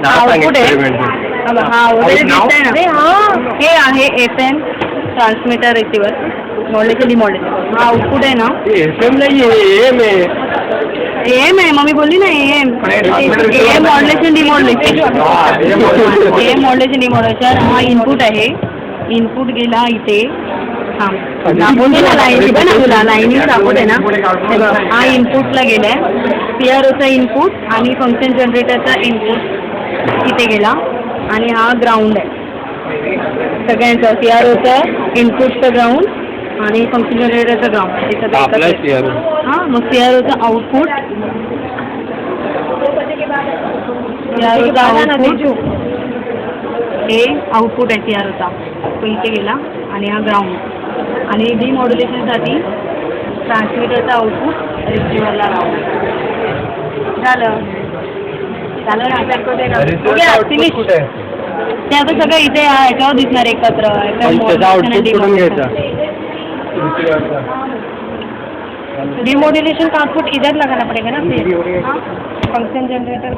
output आहे हा वगैरे दिसतंय ना हे आहे FM ट्रान्समीटर रिसिव्हर मॉडेलचे डिमॉडेल हा आउटपुट आहे ना FM नाही AM आहे AM आहे मम्मी बोलली ना AM मॉड्युलेशन डिमॉड्युलेशन AM मॉड्युलेशन डिमॉड्युलेशन हा इनपुट आहे इनपुट गेला इथे दाखवते ना लाईन पण तुला लाईनिंग दाखवते ना हा इनपुटला गेलाय CROचा इनपुट आणि फंक्शन जनरेटरचा इनपुट इथे गेला आणि हा ग्राउंड आहे सगळ्यांचा CROचा इनपुटचं ग्राउंड आणि फंक्शन जनरेटरचं ग्राउंड हे सगळं हां मग CROचा आउटपुट हे आउटपुट आहे CROचा तो इथे गेला आणि हा ग्राउंड आणि डिमॉड्युलेशनसाठी ट्रान्समीटरचा आउटपुट रिसिव्हरला लावला झालं ना ते आता सगळं इथे ह्याच्यावर दिसणार एकत्र डिमॉड्युलेशन का आउटपुट इधर लगाना पड़ेगा ना फिर फंक्शन जनरेटर